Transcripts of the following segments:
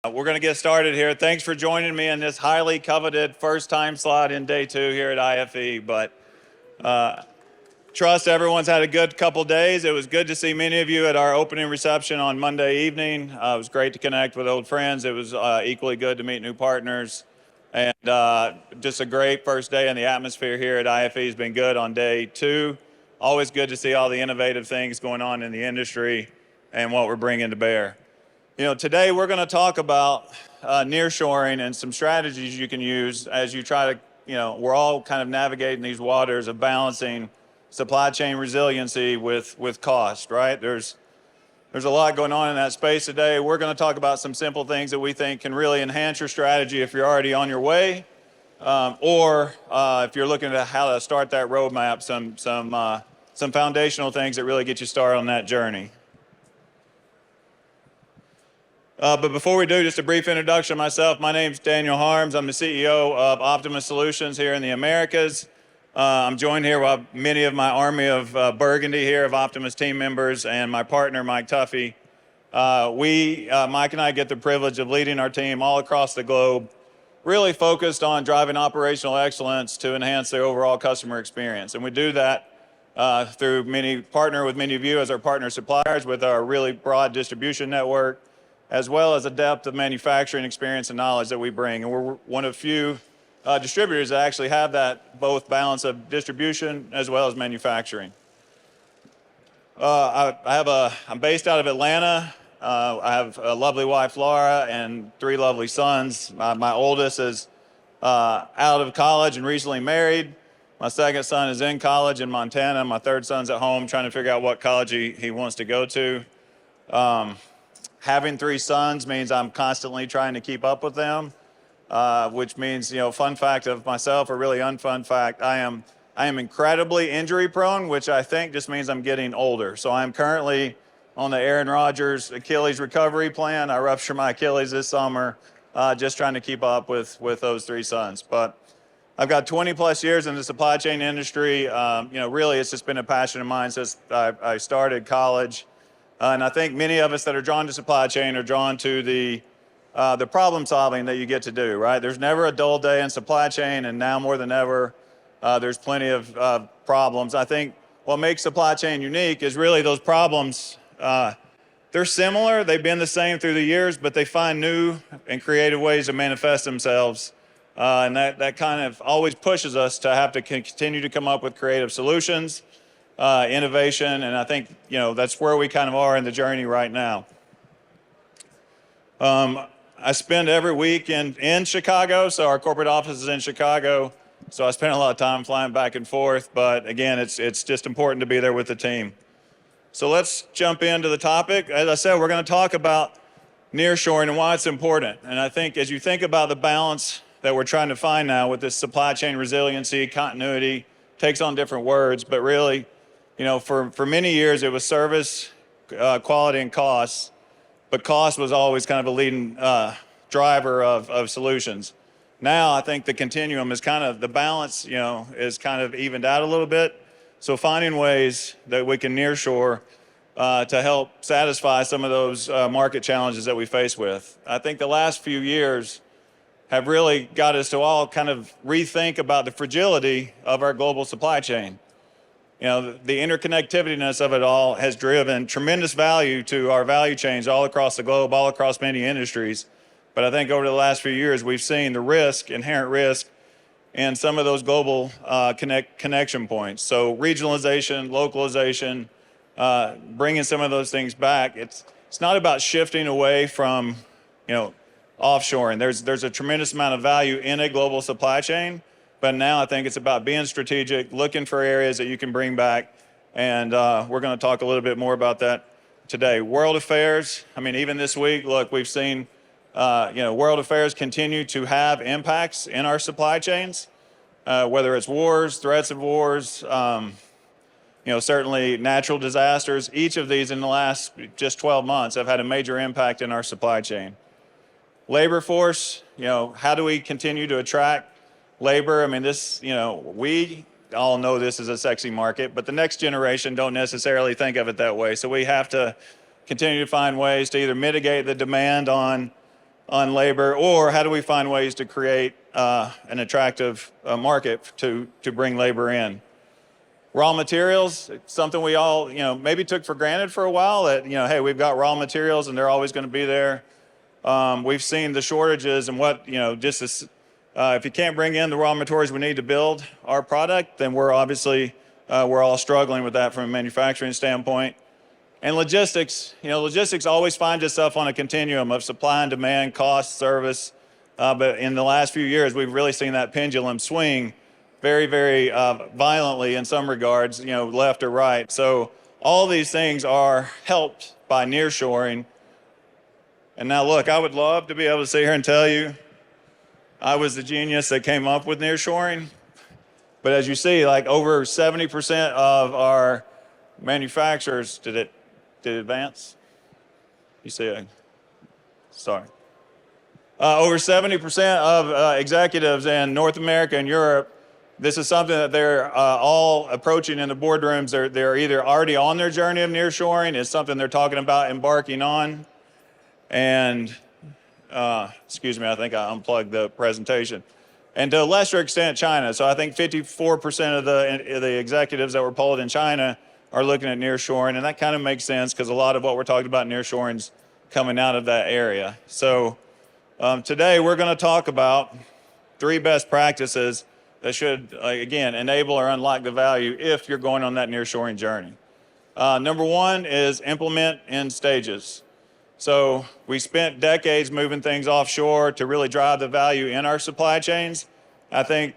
We're going to get started here. Thanks for joining me in this highly coveted first time slot in day 2 here at IFE. But trust everyone's had a good couple days. It was good to see many of you at our opening reception on Monday evening. It was great to connect with old friends. It was equally good to meet new partners. And just a great first day, and the atmosphere here at IFE has been good on day 2. Always good to see all the innovative things going on in the industry and what we're bringing to bear. Today we're going to talk about nearshoring and some strategies you can use as you try to, we're all kind of navigating these waters of balancing supply chain resiliency with cost, right? There's a lot going on in that space today. We're going to talk about some simple things that we think can really enhance your strategy if you're already on your way, or if you're looking at how to start that roadmap, some foundational things that really get you started on that journey. But before we do, just a brief introduction of myself. My name's Daniel Harms. I'm the CEO of Optimas Solutions here in the Americas. I'm joined here by many of my army of Burgundy here of Optimas team members and my partner, Mike Tuffy. Mike and I get the privilege of leading our team all across the globe, really focused on driving operational excellence to enhance the overall customer experience. And we do that through partner with many of you as our partner suppliers with our really broad distribution network, as well as a depth of manufacturing experience and knowledge that we bring. And we're one of few distributors that actually have that both balance of distribution as well as manufacturing. I'm based out of Atlanta. I have a lovely wife, Laura, and 3 lovely sons. My oldest is out of college and recently married. My second son is in college in Montana. My third son's at home trying to figure out what college he wants to go to. Having 3 sons means I'm constantly trying to keep up with them, which means, fun fact of myself, or really unfun fact, I am incredibly injury prone, which I think just means I'm getting older. So I'm currently on the Aaron Rodgers Achilles recovery plan. I ruptured my Achilles this summer, just trying to keep up with those 3 sons. But I've got 20 plus years in the supply chain industry. Really it's just been a passion of mine since I started college. And I think many of us that are drawn to supply chain are drawn to the problem solving that you get to do, right? There's never a dull day in supply chain, and now more than ever, there's plenty of problems. I think what makes supply chain unique is really those problems. They're similar, they've been the same through the years, but they find new and creative ways to manifest themselves. And that kind of always pushes us to have to continue to come up with creative solutions. Innovation, and I think that's where we kind of are in the journey right now. I spend every week in Chicago, so our corporate office is in Chicago, so I spend a lot of time flying back and forth, but again, it's just important to be there with the team. So let's jump into the topic. As I said, we're going to talk about nearshoring and why it's important. And I think as you think about the balance that we're trying to find now with this supply chain resiliency, continuity, takes on different words, but really, for many years, it was service, quality, and costs, but cost was always kind of a leading driver of solutions. Now, I think the continuum is kind of, the balance, is kind of evened out a little bit. So finding ways that we can nearshore to help satisfy some of those market challenges that we face with. I think the last few years have really got us to all kind of rethink about the fragility of our global supply chain. The interconnectivityness of it all has driven tremendous value to our value chains all across the globe, all across many industries. But I think over the last few years, we've seen the inherent risk in some of those global connection points. So regionalization, localization, bringing some of those things back. It's not about shifting away from, offshoring. There's a tremendous amount of value in a global supply chain. But now I think it's about being strategic, looking for areas that you can bring back, and we're going to talk a little bit more about that today. World affairs, even this week, look, we've seen, world affairs continue to have impacts in our supply chains, whether it's wars, threats of wars, certainly natural disasters. Each of these in the last just 12 months have had a major impact in our supply chain. Labor force, how do we continue to attract labor? We all know this is a sexy market, but the next generation don't necessarily think of it that way. So we have to continue to find ways to either mitigate the demand on on labor, or how do we find ways to create an attractive market to bring labor in? Raw materials, something we all, maybe took for granted for a while that, hey, we've got raw materials and they're always going to be there. We've seen the shortages and what, just as, if you can't bring in the raw materials we need to build our product, then we're obviously, we're all struggling with that from a manufacturing standpoint. And logistics, logistics always finds itself on a continuum of supply and demand, cost, service. But in the last few years, we've really seen that pendulum swing very, very violently in some regards, left or right. So all these things are helped by nearshoring. And now look, I would love to be able to sit here and tell you I was the genius that came up with nearshoring. But as you see, like over 70% of our manufacturers, did it advance? You see it? Sorry. Over 70% of executives in North America and Europe, this is something that they're all approaching in the boardrooms. They're either already on their journey of nearshoring, it's something they're talking about embarking on. And, excuse me, I think I unplugged the presentation. And to a lesser extent, China. So I think 54% of the executives that were polled in China are looking at nearshoring, and that kind of makes sense because a lot of what we're talking about nearshoring is coming out of that area. So today we're going to talk about 3 best practices that should, again, enable or unlock the value if you're going on that nearshoring journey. Number 1 is implement in stages. So we spent decades moving things offshore to really drive the value in our supply chains. I think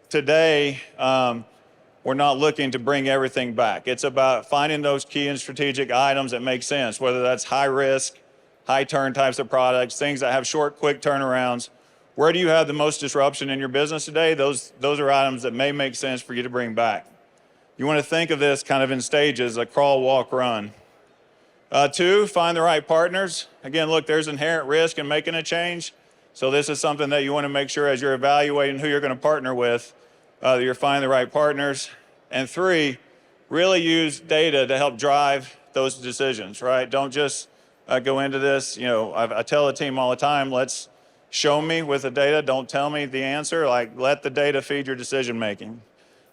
today, we're not looking to bring everything back. It's about finding those key and strategic items that make sense, whether that's high risk, high turn types of products, things that have short, quick turnarounds. Where do you have the most disruption in your business today? Those are items that may make sense for you to bring back. You want to think of this kind of in stages, like crawl, walk, run. 2, find the right partners. Again, look, there's inherent risk in making a change. So this is something that you want to make sure as you're evaluating who you're going to partner with, that you're finding the right partners. And 3, really use data to help drive those decisions, right? Don't just go into this, I tell the team all the time, let's show me with the data, don't tell me the answer, let the data feed your decision making.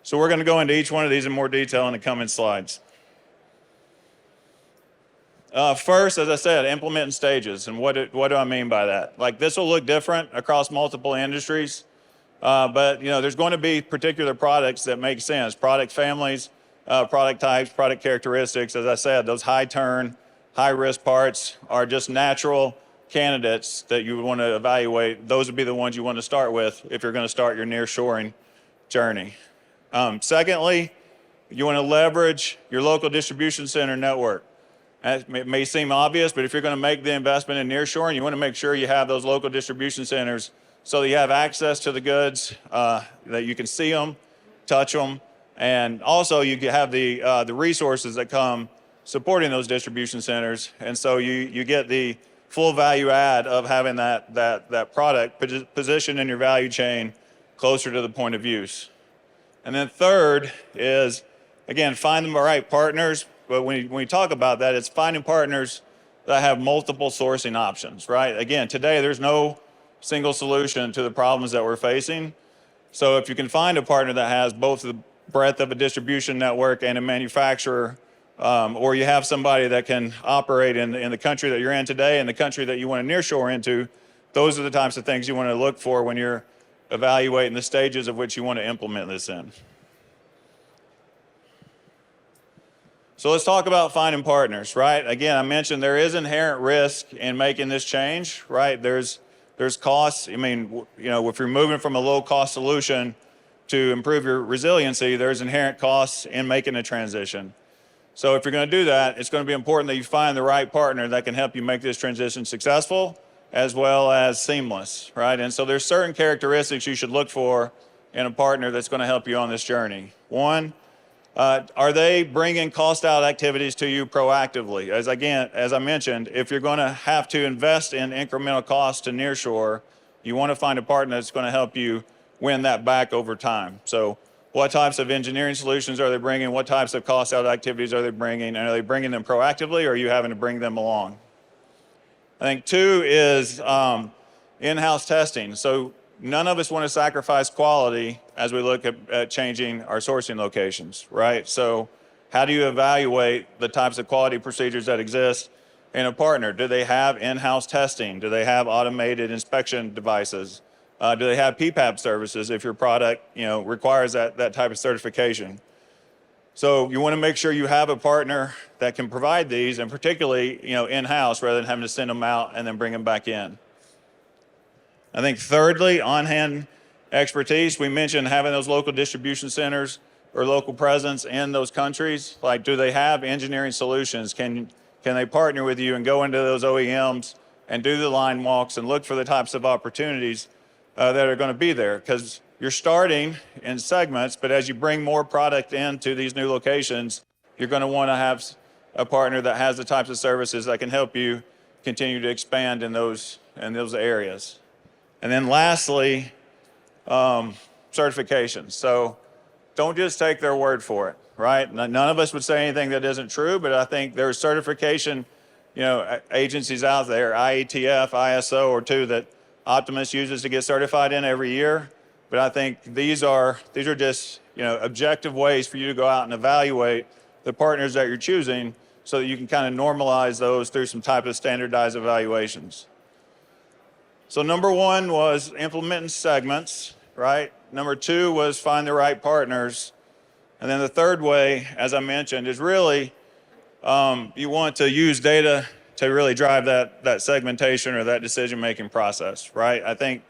So we're going to go into each one of these in more detail in the coming slides. First, as I said, implement in stages. And what do I mean by that? This will look different across multiple industries. But there's going to be particular products that make sense, product families, product types, product characteristics. As I said, those high turn, high risk parts are just natural candidates that you would want to evaluate. Those would be the ones you want to start with if you're going to start your nearshoring journey. Secondly, you want to leverage your local distribution center network. It may seem obvious, but if you're going to make the investment in nearshoring, you want to make sure you have those local distribution centers so that you have access to the goods, that you can see them, touch them, and also you have the resources that come supporting those distribution centers. And so you get the full value add of having that product positioned in your value chain closer to the point of use. And then third is, again, find the right partners. But when we talk about that, it's finding partners that have multiple sourcing options, right? Again, today there's no single solution to the problems that we're facing. So if you can find a partner that has both the breadth of a distribution network and a manufacturer, or you have somebody that can operate in the country that you're in today and the country that you want to nearshore into, those are the types of things you want to look for when you're evaluating the stages of which you want to implement this in. So let's talk about finding partners, right? Again, I mentioned there is inherent risk in making this change, right? There's costs. I mean, if you're moving from a low-cost solution to improve your resiliency, there's inherent costs in making a transition. So if you're going to do that, it's going to be important that you find the right partner that can help you make this transition successful as well as seamless, right? And so there's certain characteristics you should look for in a partner that's going to help you on this journey. 1, are they bringing cost out activities to you proactively? As I mentioned, if you're going to have to invest in incremental costs to nearshore, you want to find a partner that's going to help you win that back over time. So what types of engineering solutions are they bringing? What types of cost out activities are they bringing? And are they bringing them proactively, or are you having to bring them along? I think two is in-house testing. So none of us want to sacrifice quality as we look at changing our sourcing locations, right? So how do you evaluate the types of quality procedures that exist in a partner? Do they have in-house testing? Do they have automated inspection devices? Do they have PPAP services if your product, requires that type of certification? So you want to make sure you have a partner that can provide these, and particularly, in-house rather than having to send them out and then bring them back in. I think thirdly, on-hand expertise. We mentioned having those local distribution centers or local presence in those countries. Like, do they have engineering solutions? Can they partner with you and go into those OEMs and do the line walks and look for the types of opportunities that are going to be there? Because you're starting in segments, but as you bring more product into these new locations, you're going to want to have a partner that has the types of services that can help you continue to expand in those areas. And then lastly, certifications. So don't just take their word for it, right? None of us would say anything that isn't true, but I think there's certification, agencies out there, IETF, ISO, or two that Optimas uses to get certified in every year. But I think these are just, objective ways for you to go out and evaluate the partners that you're choosing so that you can kind of normalize those through some type of standardized evaluations. So number one was implementing segments, right? Number two was find the right partners. And then the third way, as I mentioned, is really you want to use data to really drive that segmentation or that decision-making process, right? I think,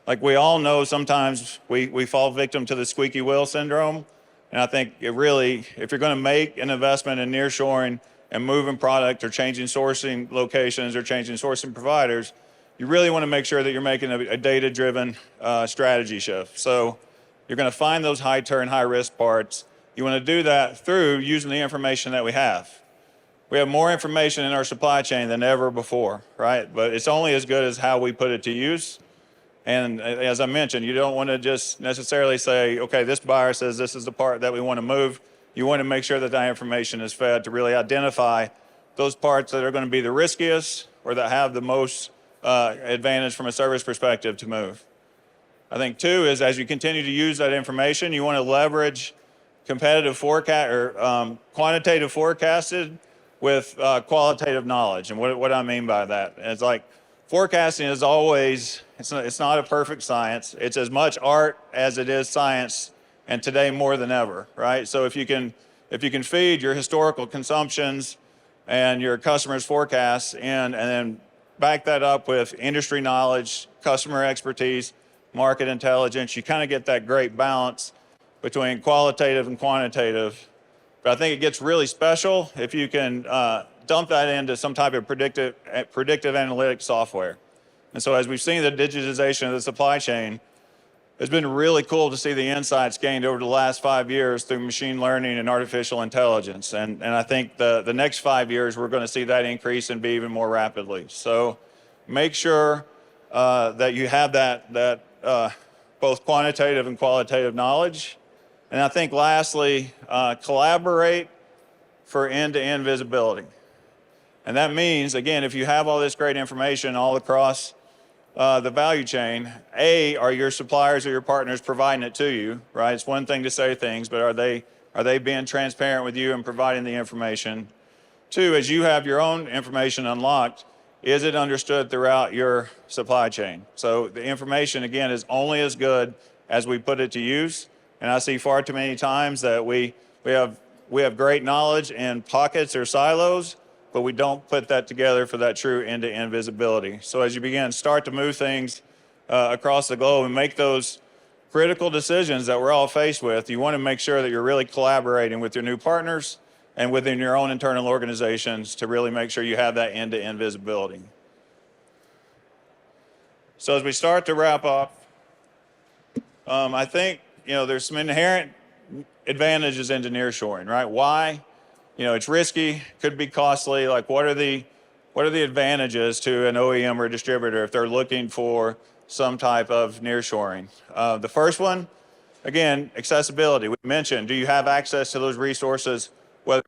like we all know, sometimes we fall victim to the squeaky wheel syndrome. And I think if you're going to make an investment in nearshoring and moving product or changing sourcing locations or changing sourcing providers, you really want to make sure that you're making a data-driven strategy shift. So you're going to find those high-turn, high-risk parts. You want to do that through using the information that we have. We have more information in our supply chain than ever before, right? But it's only as good as how we put it to use. And as I mentioned, you don't want to just necessarily say, okay, this buyer says this is the part that we want to move. You want to make sure that that information is fed to really identify those parts that are going to be the riskiest or that have the most advantage from a service perspective to move. I think two is, as you continue to use that information, you want to leverage competitive forecast or quantitative forecasted with qualitative knowledge. And what I mean by that is, like, forecasting is always, it's not a perfect science. It's as much art as it is science, and today more than ever, right? So if you can feed your historical consumptions and your customers' forecasts and then back that up with industry knowledge, customer expertise, market intelligence, you kind of get that great balance between qualitative and quantitative. But I think it gets really special if you can dump that into some type of predictive analytics software. And so as we've seen the digitization of the supply chain, it's been really cool to see the insights gained over the last 5 years through machine learning and artificial intelligence. And I think the next 5 years, we're going to see that increase and be even more rapidly. So make sure that you have that both quantitative and qualitative knowledge. And I think lastly, collaborate for end-to-end visibility. And that means, again, if you have all this great information all across the value chain, are your suppliers or your partners providing it to you, right? It's one thing to say things, but are they being transparent with you and providing the information? Two, as you have your own information unlocked, is it understood throughout your supply chain? So the information, again, is only as good as we put it to use. And I see far too many times that we have great knowledge in pockets or silos, but we don't put that together for that true end-to-end visibility. So as you start to move things across the globe and make those critical decisions that we're all faced with, you want to make sure that you're really collaborating with your new partners and within your own internal organizations to really make sure you have that end-to-end visibility. So as we start to wrap up, I think there's some inherent advantages into nearshoring, right? Why? It's risky, could be costly. Like, what are the advantages to an OEM or a distributor if they're looking for some type of nearshoring? The first one, again, accessibility. We mentioned, do you have access to those resources, whether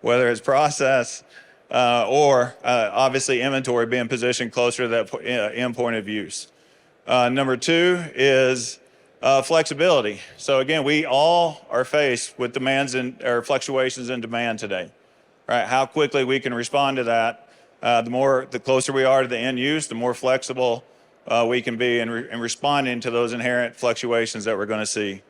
whether it's process or obviously inventory being positioned closer to that end point of use. Number two is flexibility. So again, we all are faced with demands or fluctuations in demand today, right? How quickly we can respond to that. The closer we are to the end use, the more flexible we can be in responding to those inherent fluctuations that we're going to see.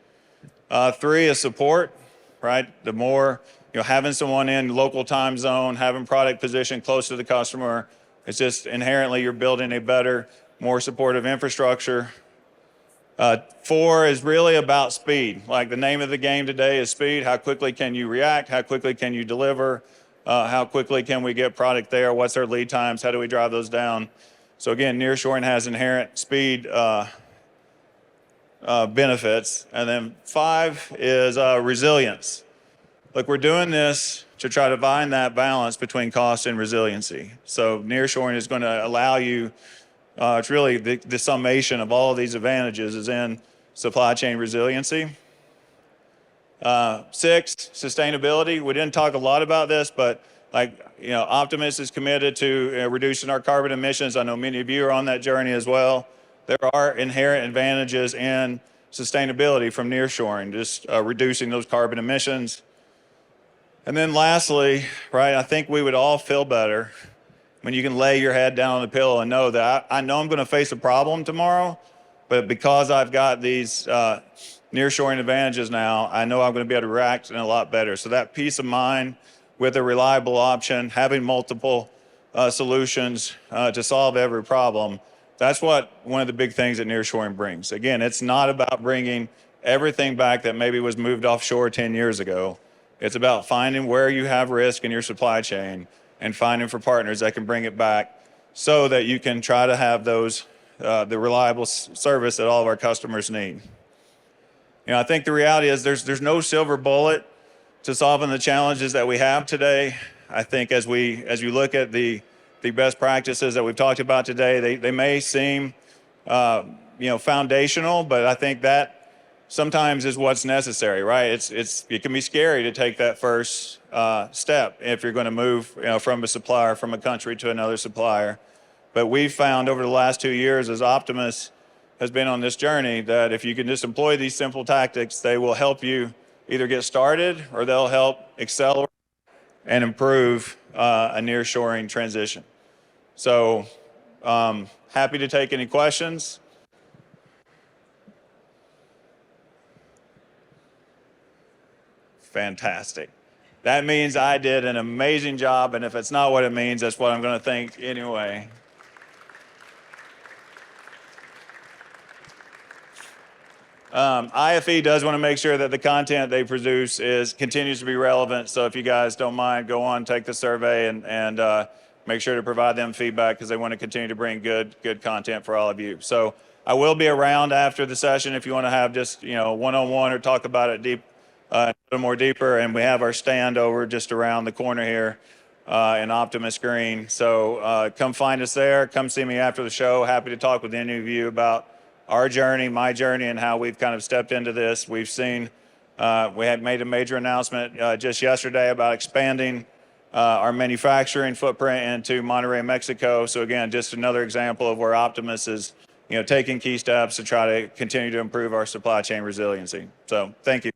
Three is support, right? The more, having someone in local time zone, having product positioned close to the customer, it's just inherently you're building a better, more supportive infrastructure. Four is really about speed. Like the name of the game today is speed. How quickly can you react? How quickly can you deliver? How quickly can we get product there? What's our lead times? How do we drive those down? So again, nearshoring has inherent speed benefits. And then five is resilience. Look, we're doing this to try to find that balance between cost and resiliency. So nearshoring is going to allow you, it's really the summation of all of these advantages is in supply chain resiliency. Six, sustainability. We didn't talk a lot about this, but Optimas is committed to reducing our carbon emissions. I know many of you are on that journey as well. There are inherent advantages in sustainability from nearshoring, just reducing those carbon emissions. And then lastly, right, I think we would all feel better when you can lay your head down on the pillow and know that I know I'm going to face a problem tomorrow, but because I've got these nearshoring advantages now, I know I'm going to be able to react in a lot better. So that peace of mind with a reliable option, having multiple solutions to solve every problem, that's what one of the big things that nearshoring brings. Again, it's not about bringing everything back that maybe was moved offshore 10 years ago. It's about finding where you have risk in your supply chain and finding for partners that can bring it back so that you can try to have those the reliable service that all of our customers need. I think the reality is there's no silver bullet to solving the challenges that we have today. I think as you look at the best practices that we've talked about today, they may seem foundational, but I think that sometimes is what's necessary, right? It can be scary to take that first step if you're going to move from a supplier from a country to another supplier. But we've found over the last 2 years as Optimas has been on this journey that if you can just employ these simple tactics, they will help you either get started or they'll help accelerate and improve a nearshoring transition. So happy to take any questions. Fantastic. That means I did an amazing job, and if it's not what it means, that's what I'm going to think anyway. IFE does want to make sure that the content they produce continues to be relevant. So if you guys don't mind, go on, take the survey, and make sure to provide them feedback because they want to continue to bring good content for all of you. So I will be around after the session if you want to have just one-on-one or talk about it a little more deeper. And we have our stand over just around the corner here in Optimas Green. So come find us there. Come see me after the show. Happy to talk with any of you about our journey, my journey, and how we've kind of stepped into this. We've seen, we had made a major announcement just yesterday about expanding our manufacturing footprint into Monterrey, Mexico. So again, just another example of where Optimas is, taking key steps to try to continue to improve our supply chain resiliency. So thank you.